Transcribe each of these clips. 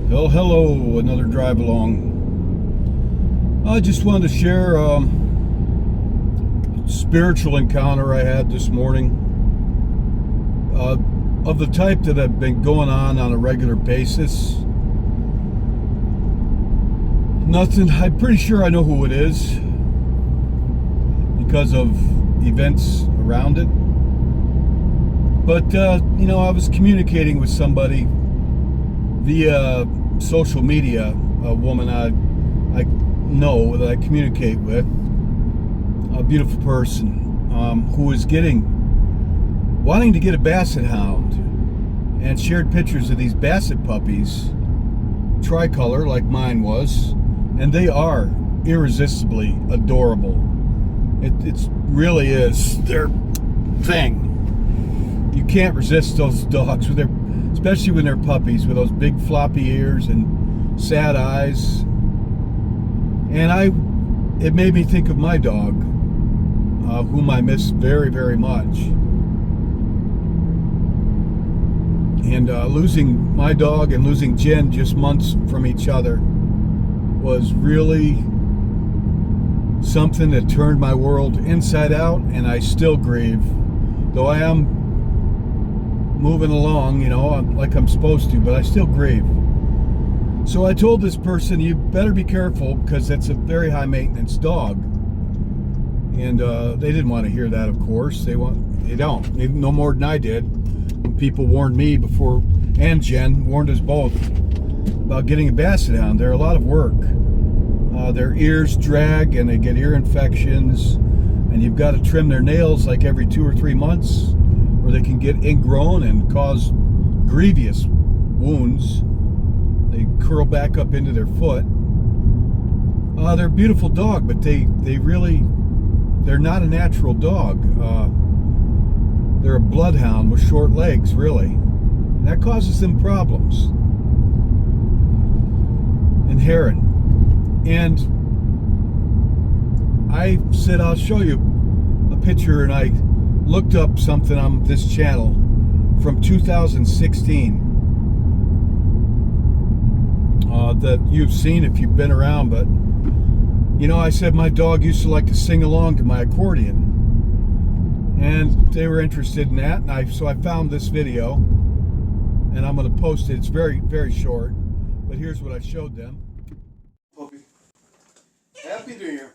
Well, hello, another drive along. I just wanted to share a spiritual encounter I had this morning, of the type that have been going on a regular basis. Nothing, I'm pretty sure I know who it is because of events around it. But, I was communicating with somebody via social media, a woman I know that I communicate with, a beautiful person, who is wanting to get a basset hound, and shared pictures of these basset puppies, tricolor like mine was, and they are irresistibly adorable. It really is their thing. You can't resist those dogs with especially when they're puppies, with those big floppy ears and sad eyes. And it made me think of my dog, whom I miss very, very much. And losing my dog and losing Jen just months from each other was really something that turned my world inside out, and I still grieve, though I am moving along, like I'm supposed to, but I still grieve. So I told this person, you better be careful, because that's a very high maintenance dog. And they didn't want to hear that, of course. They don't, no more than I did. When people warned me before, and Jen warned us both about getting a basset hound. They're a lot of work. Their ears drag and they get ear infections, and you've got to trim their nails like every 2 or 3 months, or they can get ingrown and cause grievous wounds. They curl back up into their foot. They're a beautiful dog, but they're not a natural dog. They're a bloodhound with short legs, really. And that causes them problems. Inherent. And I said, I'll show you a picture, and I looked up something on this channel from 2016 that you've seen if you've been around. But I said my dog used to like to sing along to my accordion, and they were interested in that, and so I found this video, and I'm going to post it. It's very, very short, but here's what I showed them. Puppy, Happy New Year.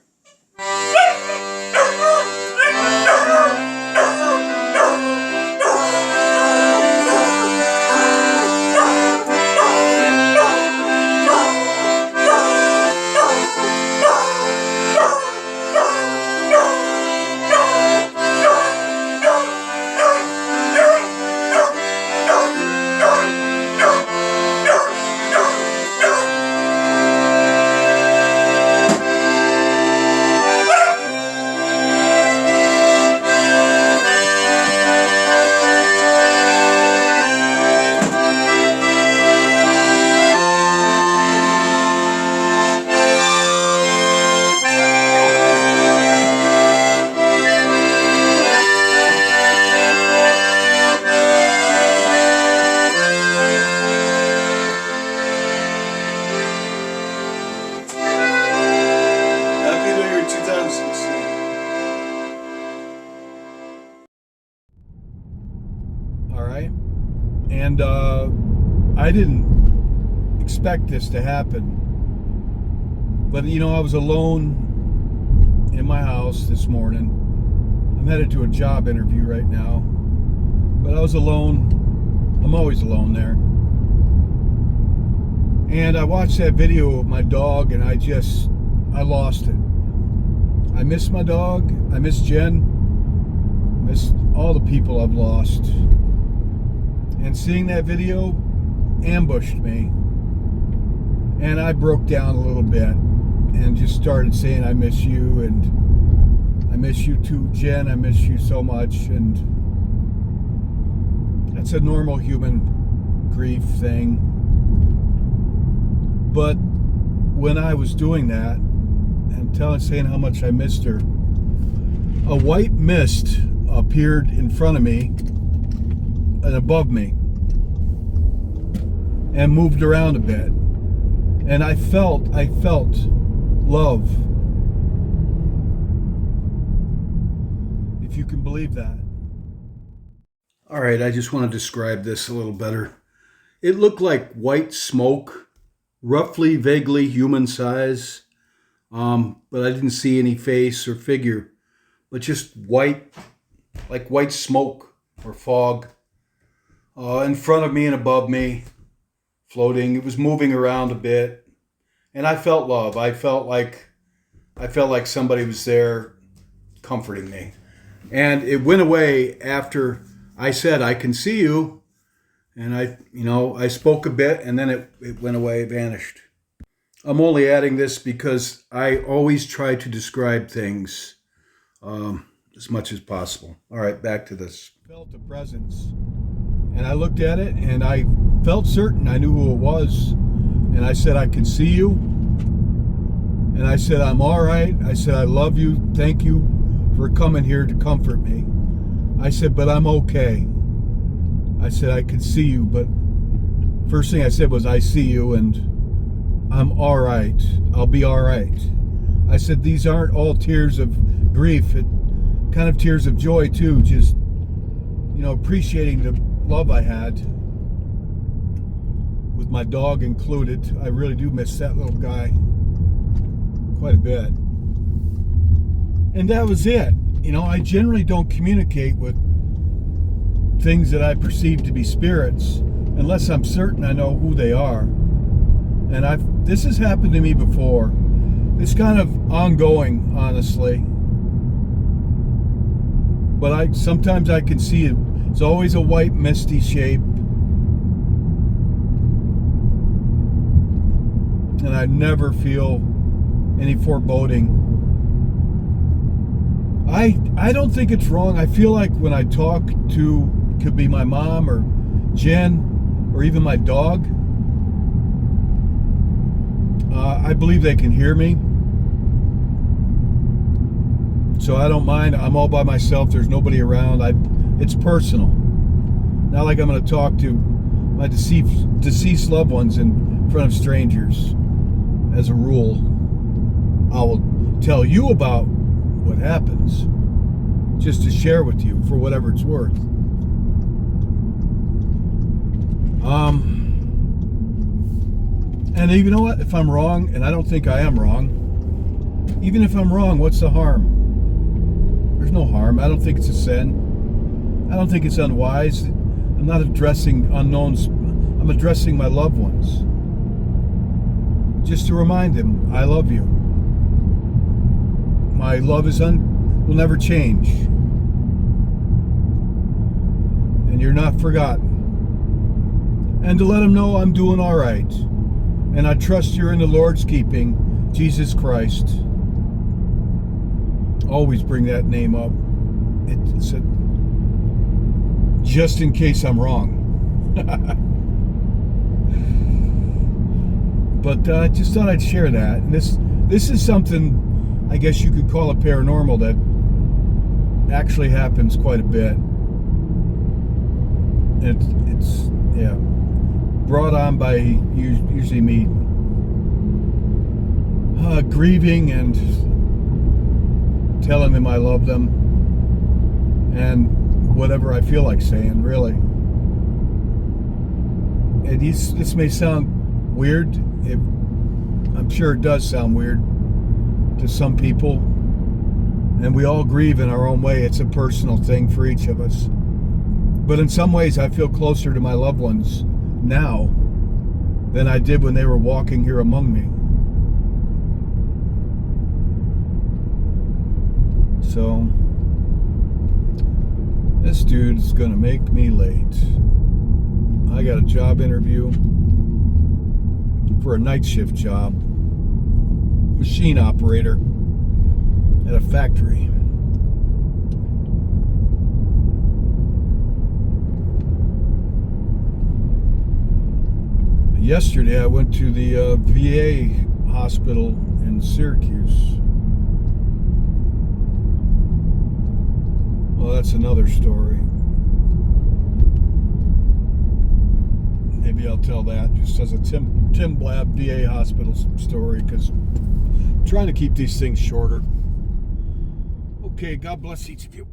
All right, and I didn't expect this to happen, but I was alone in my house this morning. I'm headed to a job interview right now, but I was alone. I'm always alone there. And I watched that video of my dog, and I lost it. I miss my dog. I miss Jen. I miss all the people I've lost. And seeing that video ambushed me. And I broke down a little bit and just started saying, I miss you, and I miss you too, Jen. I miss you so much. And that's a normal human grief thing. But when I was doing that and saying how much I missed her, a white mist appeared in front of me and above me and moved around a bit. And I felt love. If you can believe that. All right, I just want to describe this a little better. It looked like white smoke, roughly, vaguely human size, but I didn't see any face or figure, but just white, like white smoke or fog, in front of me and above me, floating. It was moving around a bit, and I felt love. I felt like somebody was there comforting me. And it went away after I said, "I can see you." And I spoke a bit, and then it went away, vanished. I'm only adding this because I always try to describe things as much as possible. All right, back to this. I felt a presence, and I looked at it, and I felt certain I knew who it was. And I said, "I can see you." And I said, "I'm all right." I said, "I love you. Thank you for coming here to comfort me." I said, "But I'm okay." I said, "I can see you," but first thing I said was, "I see you, and I'm all right. I'll be all right." I said, "These aren't all tears of grief. It kind of tears of joy too. Just, appreciating the love I had with my dog included. I really do miss that little guy quite a bit." And that was it. I generally don't communicate with things that I perceive to be spirits unless I'm certain I know who they are. And this has happened to me before. It's kind of ongoing, honestly. But sometimes I can see it. It's always a white, misty shape. And I never feel any foreboding. I don't think it's wrong. I feel like when I talk to, could be my mom or Jen or even my dog, I believe they can hear me. So I don't mind. I'm all by myself. There's nobody around. It's personal. Not like I'm going to talk to my deceased loved ones in front of strangers. As a rule, I will tell you about what happens just to share with you for whatever it's worth. And you know what? If I'm wrong, and I don't think I am wrong, even if I'm wrong, what's the harm? There's no harm. I don't think it's a sin. I don't think it's unwise. I'm not addressing unknowns. I'm addressing my loved ones. Just to remind them, I love you. My love will never change. And you're not forgotten. And to let them know I'm doing all right. And I trust you're in the Lord's keeping, Jesus Christ. Always bring that name up. Just in case I'm wrong. But I just thought I'd share that. And this is something, I guess you could call it paranormal, that actually happens quite a bit. It's brought on by usually me grieving and telling them I love them, and whatever I feel like saying, really. And this may sound weird. I'm sure it does sound weird to some people, and we all grieve in our own way. It's a personal thing for each of us. But in some ways, I feel closer to my loved ones now than I did when they were walking here among me. So, this dude's gonna make me late. I got a job interview for a night shift job, machine operator at a factory. Yesterday I went to the VA hospital in Syracuse. Well, that's another story. Maybe I'll tell that just as a Tim Blab VA hospital story, because I'm trying to keep these things shorter. Okay, God bless each of you.